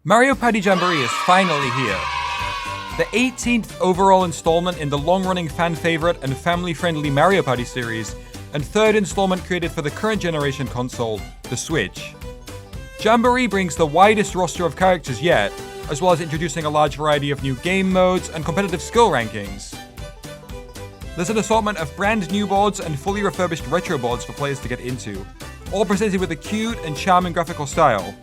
Mario Party Jamboree is finally here. The 18th overall installment in the long-running fan-favorite and family-friendly Mario Party series, and third installment created for the current generation console, the Switch. Jamboree brings the widest roster of characters yet, as well as introducing a large variety of new game modes and competitive skill rankings. There's an assortment of brand new boards and fully refurbished retro boards for players to get into, all presented with a cute and charming graphical style.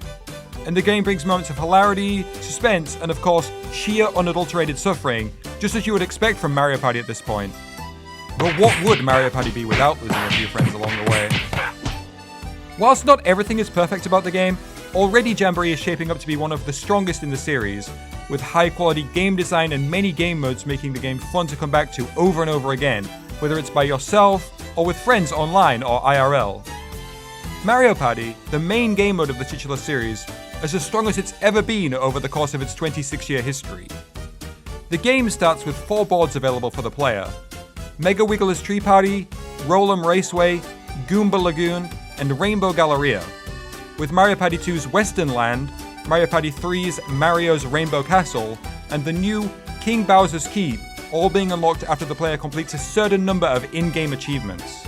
And the game brings moments of hilarity, suspense, and of course, sheer unadulterated suffering, just as you would expect from Mario Party at this point. But what would Mario Party be without losing a few friends along the way? Whilst not everything is perfect about the game, already Jamboree is shaping up to be one of the strongest in the series, with high-quality game design and many game modes making the game fun to come back to over and over again, whether it's by yourself or with friends online or IRL. Mario Party, the main game mode of the titular series, is as strong as it's ever been over the course of its 26-year history. The game starts with 4 boards available for the player: Mega Wiggler's Tree Party, Roll'em Raceway, Goomba Lagoon, and Rainbow Galleria, with Mario Party 2's Western Land, Mario Party 3's Mario's Rainbow Castle, and the new King Bowser's Keep all being unlocked after the player completes a certain number of in-game achievements.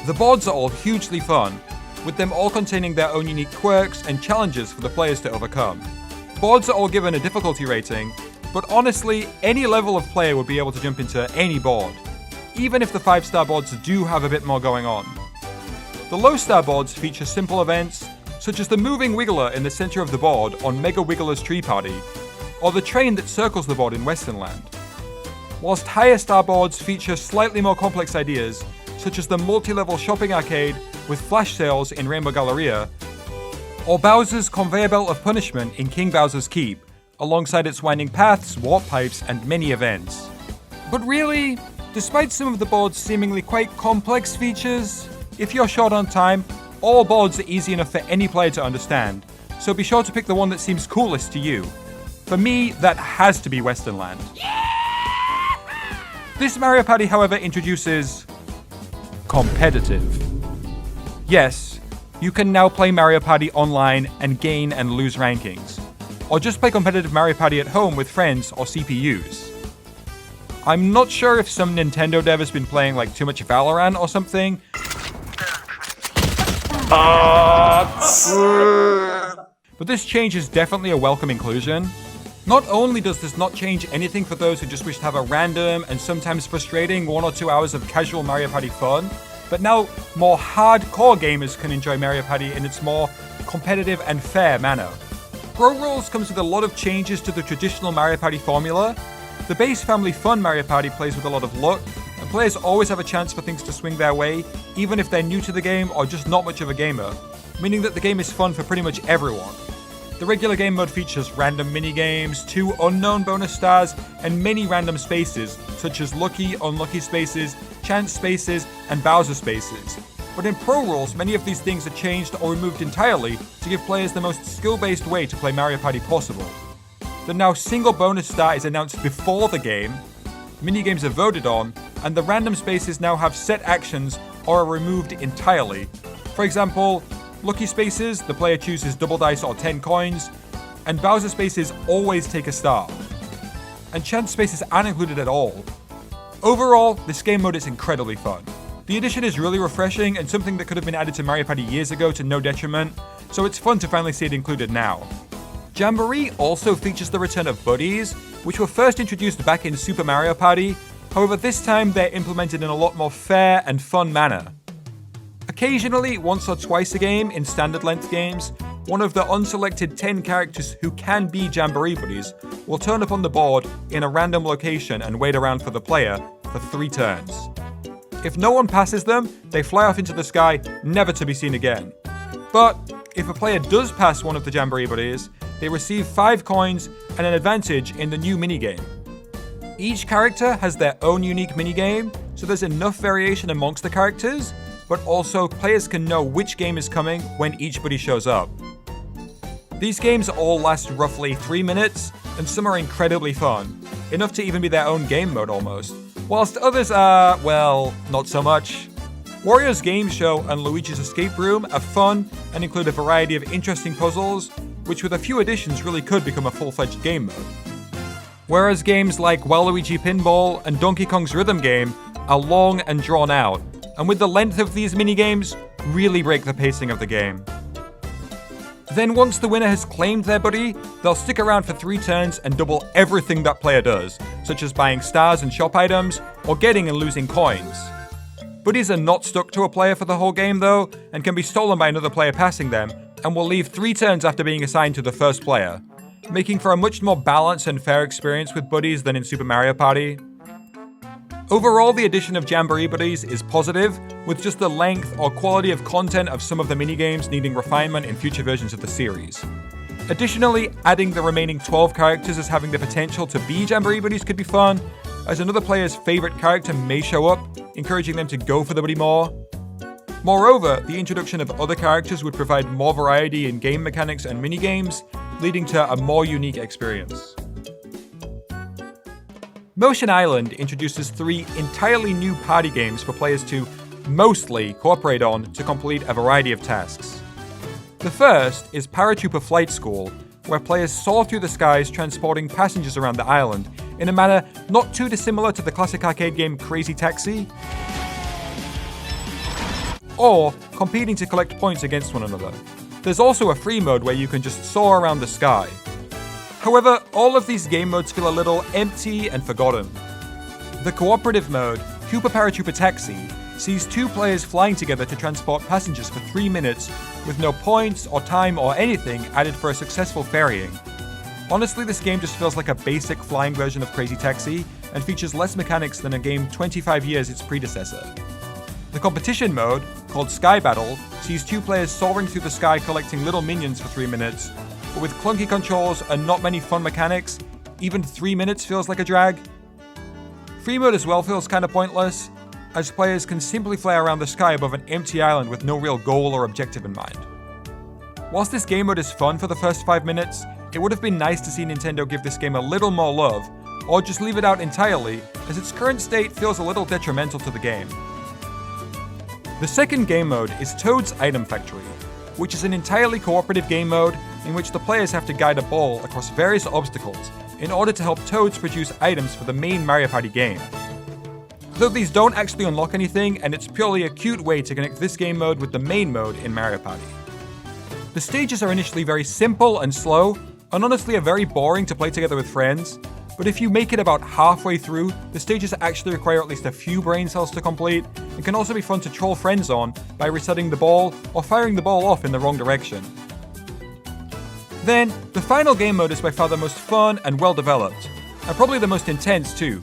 The boards are all hugely fun, with them all containing their own unique quirks and challenges for the players to overcome. Boards are all given a difficulty rating, but honestly, any level of player would be able to jump into any board, even if the 5-star boards do have a bit more going on. The low-star boards feature simple events, such as the moving wiggler in the center of the board on Mega Wiggler's Tree Party, or the train that circles the board in Western Land. Whilst higher star boards feature slightly more complex ideas, such as the multi-level shopping arcade with flash sales in Rainbow Galleria, or Bowser's conveyor belt of punishment in King Bowser's Keep, alongside its winding paths, warp pipes, and many events. But really, despite some of the board's seemingly quite complex features, if you're short on time, all boards are easy enough for any player to understand, so be sure to pick the one that seems coolest to you. For me, that has to be Western Land. This Mario Party, however, introduces competitive. Yes, you can now play Mario Party online and gain and lose rankings, or just play competitive Mario Party at home with friends or CPUs. I'm not sure if some Nintendo dev has been playing like too much Valorant or something, but this change is definitely a welcome inclusion. Not only does this not change anything for those who just wish to have a random and sometimes frustrating 1 or 2 hours of casual Mario Party fun, but now more hardcore gamers can enjoy Mario Party in its more competitive and fair manner. Pro Rules comes with a lot of changes to the traditional Mario Party formula. The base family fun Mario Party plays with a lot of luck, and players always have a chance for things to swing their way, even if they're new to the game or just not much of a gamer, meaning that the game is fun for pretty much everyone. The regular game mode features random minigames, 2 unknown bonus stars, and many random spaces, such as lucky, unlucky spaces, chance spaces, and Bowser spaces. But in Pro Rules, many of these things are changed or removed entirely to give players the most skill-based way to play Mario Party possible. The now single bonus star is announced before the game, minigames are voted on, and the random spaces now have set actions or are removed entirely. For example, lucky spaces, the player chooses double dice or 10 coins, and Bowser spaces always take a star. And chance spaces aren't included at all. Overall, this game mode is incredibly fun. The addition is really refreshing and something that could have been added to Mario Party years ago to no detriment, so it's fun to finally see it included now. Jamboree also features the return of buddies, which were first introduced back in Super Mario Party. However, this time they're implemented in a lot more fair and fun manner. Occasionally, once or twice a game in standard length games, one of the unselected 10 characters who can be Jamboree buddies will turn up on the board in a random location and wait around for the player for 3 turns. If no one passes them, they fly off into the sky, never to be seen again. But if a player does pass one of the Jamboree buddies, they receive 5 coins and an advantage in the new minigame. Each character has their own unique minigame, so there's enough variation amongst the characters, but also players can know which game is coming when each buddy shows up. These games all last roughly 3 minutes, and some are incredibly fun, enough to even be their own game mode almost, whilst others are, well, not so much. Wario's Game Show and Luigi's Escape Room are fun and include a variety of interesting puzzles, which with a few additions really could become a full-fledged game mode. Whereas games like Waluigi Pinball and Donkey Kong's Rhythm Game are long and drawn out, and with the length of these minigames, really break the pacing of the game. Then once the winner has claimed their buddy, they'll stick around for 3 turns and double everything that player does, such as buying stars and shop items, or getting and losing coins. Buddies are not stuck to a player for the whole game though, and can be stolen by another player passing them, and will leave 3 turns after being assigned to the first player, making for a much more balanced and fair experience with buddies than in Super Mario Party. Overall, the addition of Jamboree Buddies is positive, with just the length or quality of content of some of the minigames needing refinement in future versions of the series. Additionally, adding the remaining 12 characters as having the potential to be Jamboree Buddies could be fun, as another player's favourite character may show up, encouraging them to go for the buddy more. Moreover, the introduction of other characters would provide more variety in game mechanics and minigames, leading to a more unique experience. Motion Island introduces 3 entirely new party games for players to mostly cooperate on to complete a variety of tasks. The first is Paratrooper Flight School, where players soar through the skies transporting passengers around the island in a manner not too dissimilar to the classic arcade game Crazy Taxi, or competing to collect points against one another. There's also a free mode where you can just soar around the sky. However, all of these game modes feel a little empty and forgotten. The cooperative mode, Koopa Paratrooper Taxi, sees 2 players flying together to transport passengers for 3 minutes with no points or time or anything added for a successful ferrying. Honestly, this game just feels like a basic flying version of Crazy Taxi and features less mechanics than a game 25 years its predecessor. The competition mode, called Sky Battle, sees 2 players soaring through the sky collecting little minions for 3 minutes, but with clunky controls and not many fun mechanics, even 3 minutes feels like a drag. Free mode as well feels kinda pointless, as players can simply fly around the sky above an empty island with no real goal or objective in mind. Whilst this game mode is fun for the first 5 minutes, it would have been nice to see Nintendo give this game a little more love, or just leave it out entirely, as its current state feels a little detrimental to the game. The second game mode is Toad's Item Factory, which is an entirely cooperative game mode in which the players have to guide a ball across various obstacles in order to help Toads produce items for the main Mario Party game. Though these don't actually unlock anything, and it's purely a cute way to connect this game mode with the main mode in Mario Party. The stages are initially very simple and slow, and honestly are very boring to play together with friends, but if you make it about halfway through, the stages actually require at least a few brain cells to complete, and can also be fun to troll friends on by resetting the ball or firing the ball off in the wrong direction. Then, the final game mode is by far the most fun and well developed, and probably the most intense too.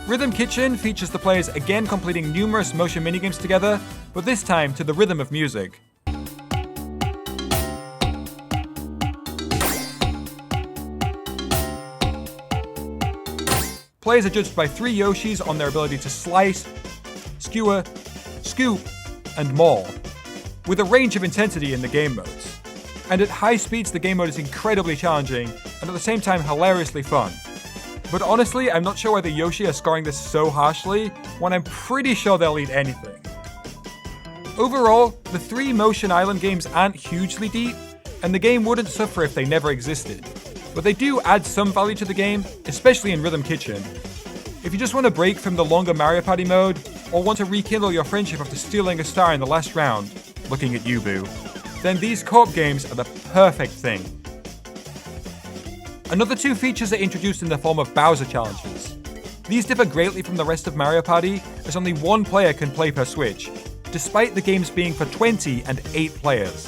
Rhythm Kitchen features the players again completing numerous motion minigames together, but this time to the rhythm of music. Players are judged by 3 Yoshis on their ability to slice, skewer, scoop, and maul, with a range of intensity in the game modes. And at high speeds, the game mode is incredibly challenging, and at the same time hilariously fun. But honestly, I'm not sure why the Yoshi are scoring this so harshly, when I'm pretty sure they'll eat anything. Overall, the 3 Motion Island games aren't hugely deep, and the game wouldn't suffer if they never existed. But they do add some value to the game, especially in Rhythm Kitchen. If you just want a break from the longer Mario Party mode, or want to rekindle your friendship after stealing a star in the last round, looking at you, boo, then these co-op games are the perfect thing. Another 2 features are introduced in the form of Bowser challenges. These differ greatly from the rest of Mario Party, as only 1 player can play per Switch, despite the games being for 20 and 8 players.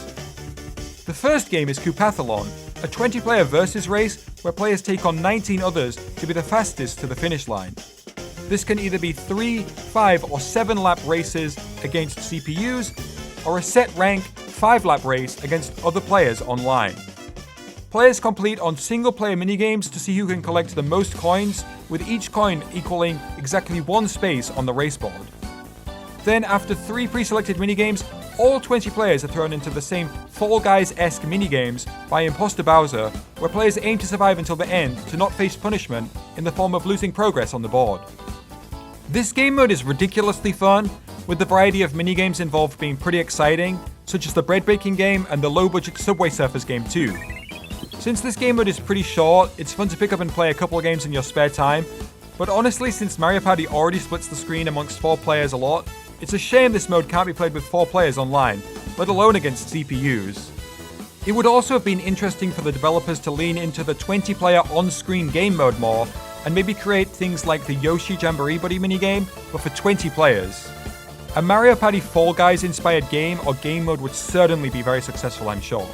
The first game is Koopathlon, a 20-player versus race where players take on 19 others to be the fastest to the finish line. This can either be 3, 5, or 7-lap races against CPUs, or a set rank 5-lap race against other players online. Players complete on single-player minigames to see who can collect the most coins, with each coin equaling exactly 1 space on the race board. Then, after 3 pre-selected minigames, all 20 players are thrown into the same Fall Guys-esque minigames by Imposter Bowser, where players aim to survive until the end to not face punishment in the form of losing progress on the board. This game mode is ridiculously fun, with the variety of minigames involved being pretty exciting, such as the bread baking game and the low-budget Subway Surfers game too. Since this game mode is pretty short, it's fun to pick up and play a couple of games in your spare time, but honestly, since Mario Party already splits the screen amongst 4 players a lot, it's a shame this mode can't be played with 4 players online, let alone against CPUs. It would also have been interesting for the developers to lean into the 20-player on-screen game mode more, and maybe create things like the Yoshi Jamboree Buddy minigame, but for 20 players. A Mario Party Fall Guys inspired game or game mode would certainly be very successful, I'm sure.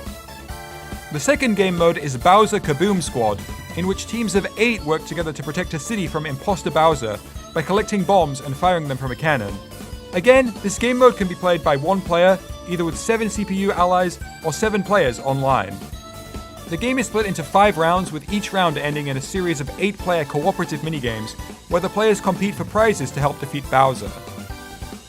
The second game mode is Bowser Kaboom Squad, in which teams of 8 work together to protect a city from imposter Bowser by collecting bombs and firing them from a cannon. Again, this game mode can be played by 1 player, either with 7 CPU allies or 7 players online. The game is split into 5 rounds, with each round ending in a series of 8-player cooperative minigames, where the players compete for prizes to help defeat Bowser.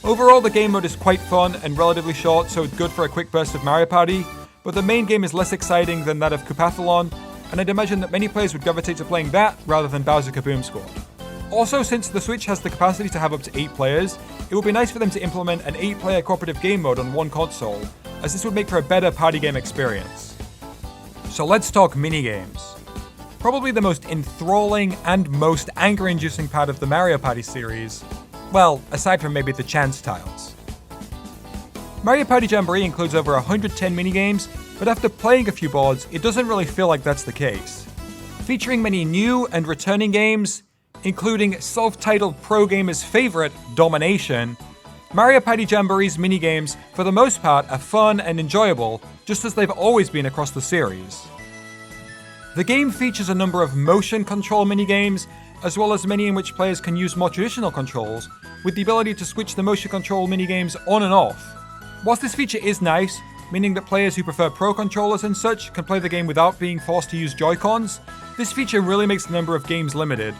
Overall, the game mode is quite fun and relatively short, so it's good for a quick burst of Mario Party, but the main game is less exciting than that of Koopathlon, and I'd imagine that many players would gravitate to playing that rather than Bowser Kaboom Squad. Also, since the Switch has the capacity to have up to 8 players, it would be nice for them to implement an 8-player cooperative game mode on one console, as this would make for a better party game experience. So let's talk minigames. Probably the most enthralling and most anger-inducing part of the Mario Party series, well, aside from maybe the chance tiles. Mario Party Jamboree includes over 110 minigames, but after playing a few boards, it doesn't really feel like that's the case. Featuring many new and returning games, including self-titled pro gamers' favorite, Domination, Mario Party Jamboree's minigames, for the most part, are fun and enjoyable, just as they've always been across the series. The game features a number of motion control minigames, as well as many in which players can use more traditional controls, with the ability to switch the motion control minigames on and off. Whilst this feature is nice, meaning that players who prefer pro controllers and such can play the game without being forced to use Joy-Cons, this feature really makes the number of games limited.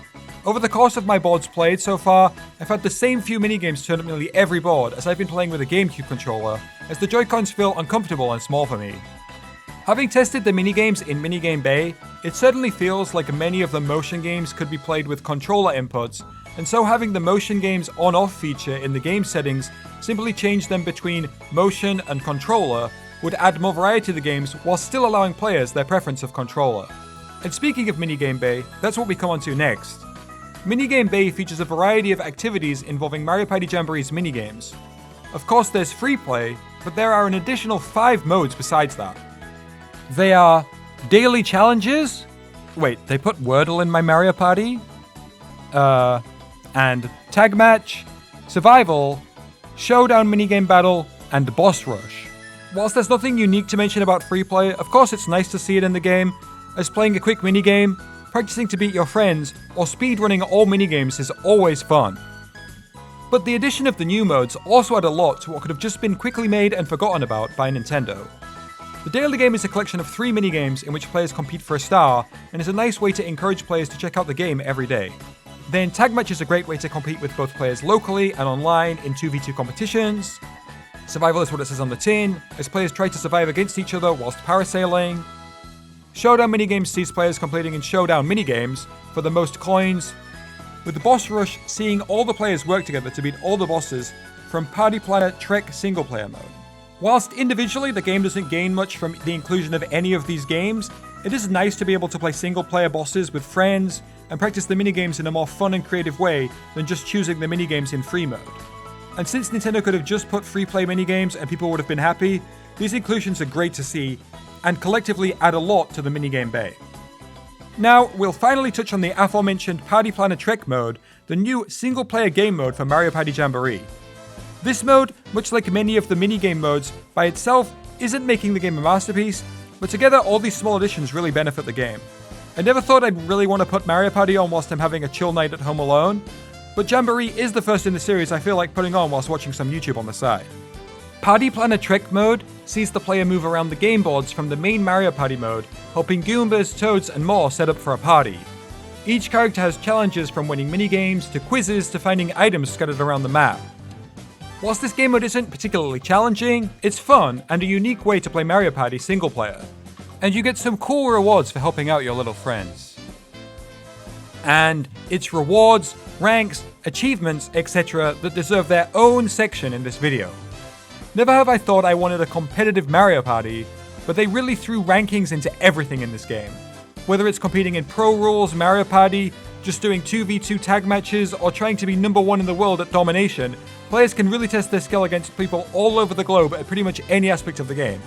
Over the course of my boards played so far, I've had the same few minigames turn up nearly every board as I've been playing with a GameCube controller, as the Joy-Cons feel uncomfortable and small for me. Having tested the minigames in Minigame Bay, it certainly feels like many of the motion games could be played with controller inputs, and so having the motion games on-off feature in the game settings simply change them between motion and controller would add more variety to the games while still allowing players their preference of controller. And speaking of Minigame Bay, that's what we come on to next. Minigame Bay features a variety of activities involving Mario Party Jamboree's minigames. Of course, there's free play, but there are an additional 5 modes besides that. They are daily challenges. Wait, they put Wordle in my Mario Party? And tag match, survival, showdown minigame battle, and boss rush. Whilst there's nothing unique to mention about free play, of course it's nice to see it in the game, as playing a quick minigame, practicing to beat your friends, or speedrunning all minigames is always fun. But the addition of the new modes also add a lot to what could have just been quickly made and forgotten about by Nintendo. The daily game is a collection of 3 minigames in which players compete for a star, and is a nice way to encourage players to check out the game every day. Then Tag Match is a great way to compete with both players locally and online in 2v2 competitions. Survival is what it says on the tin, as players try to survive against each other whilst parasailing. Showdown minigames sees players completing in Showdown minigames for the most coins, with the Boss Rush seeing all the players work together to beat all the bosses from Party Planner Trek single player mode. Whilst individually the game doesn't gain much from the inclusion of any of these games, it is nice to be able to play single player bosses with friends and practice the minigames in a more fun and creative way than just choosing the minigames in free mode. And since Nintendo could have just put free play minigames and people would have been happy, these inclusions are great to see, and collectively add a lot to the minigame bay. Now, we'll finally touch on the aforementioned Party Planner Trek mode, the new single-player game mode for Mario Party Jamboree. This mode, much like many of the minigame modes, by itself isn't making the game a masterpiece, but together all these small additions really benefit the game. I never thought I'd really want to put Mario Party on whilst I'm having a chill night at home alone, but Jamboree is the first in the series I feel like putting on whilst watching some YouTube on the side. Party Planner Trek mode sees the player move around the game boards from the main Mario Party mode, helping Goombas, Toads, and more set up for a party. Each character has challenges from winning minigames to quizzes to finding items scattered around the map. Whilst this game mode isn't particularly challenging, it's fun and a unique way to play Mario Party single player. And you get some cool rewards for helping out your little friends. And it's rewards, ranks, achievements, etc. that deserve their own section in this video. Never have I thought I wanted a competitive Mario Party, but they really threw rankings into everything in this game. Whether it's competing in Pro Rules, Mario Party, just doing 2v2 tag matches, or trying to be number 1 in the world at domination, players can really test their skill against people all over the globe at pretty much any aspect of the game.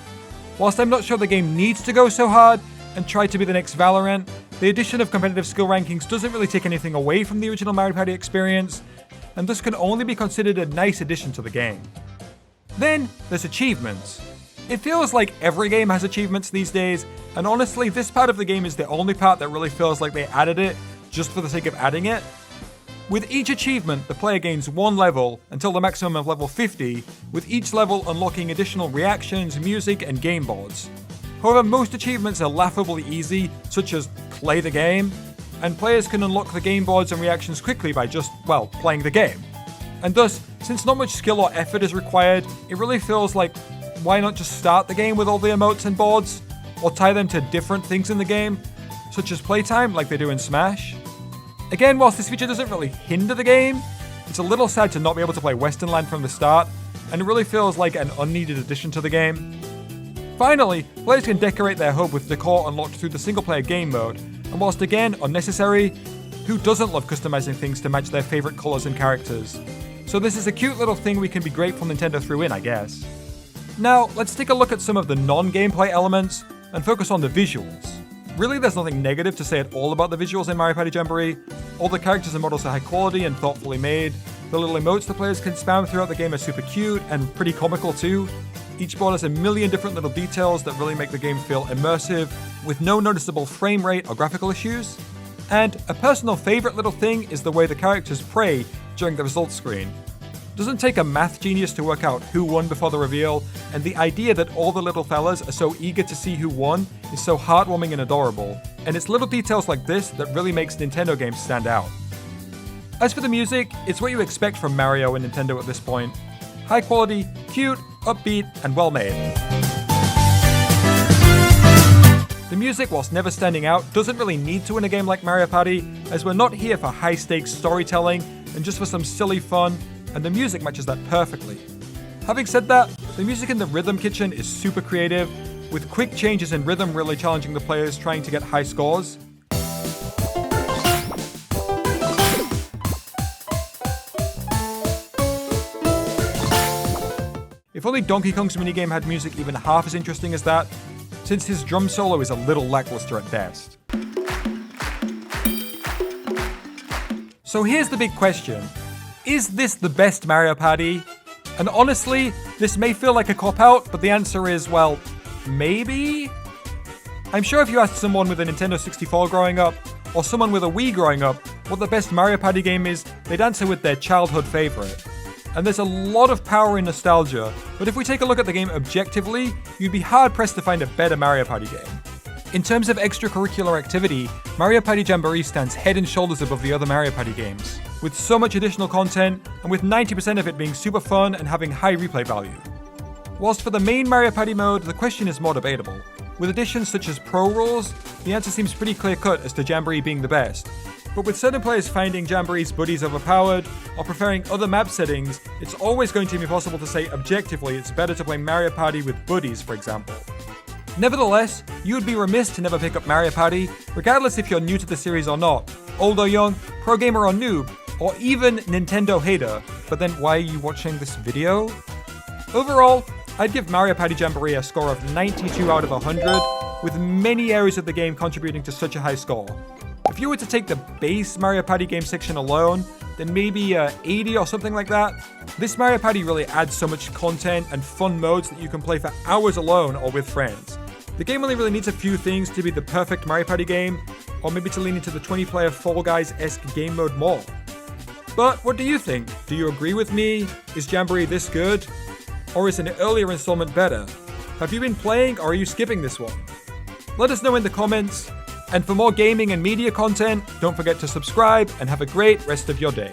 Whilst I'm not sure the game needs to go so hard and try to be the next Valorant, the addition of competitive skill rankings doesn't really take anything away from the original Mario Party experience, and thus can only be considered a nice addition to the game. Then, there's achievements. It feels like every game has achievements these days, and honestly, this part of the game is the only part that really feels like they added it just for the sake of adding it. With each achievement, the player gains 1 level until the maximum of level 50, with each level unlocking additional reactions, music, and game boards. However, most achievements are laughably easy, such as play the game, and players can unlock the game boards and reactions quickly by just, well, playing the game. And thus, since not much skill or effort is required, it really feels like, why not just start the game with all the emotes and boards? Or tie them to different things in the game, such as playtime like they do in Smash? Again, whilst this feature doesn't really hinder the game, it's a little sad to not be able to play Western Land from the start, and it really feels like an unneeded addition to the game. Finally, players can decorate their hub with decor unlocked through the single-player game mode, and whilst again unnecessary, who doesn't love customizing things to match their favorite colors and characters? So this is a cute little thing we can be grateful Nintendo threw in, I guess. Now, let's take a look at some of the non-gameplay elements and focus on the visuals. Really, there's nothing negative to say at all about the visuals in Mario Party Jamboree. All the characters and models are high quality and thoughtfully made. The little emotes the players can spam throughout the game are super cute and pretty comical too. Each board has a million different little details that really make the game feel immersive, with no noticeable frame rate or graphical issues. And a personal favorite little thing is the way the characters pray during the results screen. It doesn't take a math genius to work out who won before the reveal, and the idea that all the little fellas are so eager to see who won is so heartwarming and adorable. And it's little details like this that really makes Nintendo games stand out. As for the music, it's what you expect from Mario and Nintendo at this point. High quality, cute, upbeat, and well made. The music, whilst never standing out, doesn't really need to in a game like Mario Party, as we're not here for high stakes storytelling and just for some silly fun, and the music matches that perfectly. Having said that, the music in the Rhythm Kitchen is super creative, with quick changes in rhythm really challenging the players trying to get high scores. If only Donkey Kong's minigame had music even half as interesting as that, since his drum solo is a little lackluster at best. So here's the big question. Is this the best Mario Party? And honestly, this may feel like a cop-out, but the answer is, well, maybe? I'm sure if you asked someone with a Nintendo 64 growing up, or someone with a Wii growing up, what the best Mario Party game is, they'd answer with their childhood favorite. And there's a lot of power in nostalgia, but if we take a look at the game objectively, you'd be hard-pressed to find a better Mario Party game. In terms of extracurricular activity, Mario Party Jamboree stands head and shoulders above the other Mario Party games, with so much additional content, and with 90% of it being super fun and having high replay value. Whilst for the main Mario Party mode, the question is more debatable. With additions such as Pro Rules, the answer seems pretty clear-cut as to Jamboree being the best. But with certain players finding Jamboree's buddies overpowered, or preferring other map settings, it's always going to be possible to say objectively it's better to play Mario Party with buddies, for example. Nevertheless, you would be remiss to never pick up Mario Party, regardless if you're new to the series or not, old or young, pro gamer or noob, or even Nintendo hater. But then why are you watching this video? Overall, I'd give Mario Party Jamboree a score of 92 out of 100, with many areas of the game contributing to such a high score. If you were to take the base Mario Party game section alone, then maybe 80 or something like that. This Mario Party really adds so much content and fun modes that you can play for hours alone or with friends. The game only really needs a few things to be the perfect Mario Party game, or maybe to lean into the 20-player Fall Guys-esque game mode more. But what do you think? Do you agree with me? Is Jamboree this good? Or is an earlier installment better? Have you been playing, or are you skipping this one? Let us know in the comments. And for more gaming and media content, don't forget to subscribe and have a great rest of your day.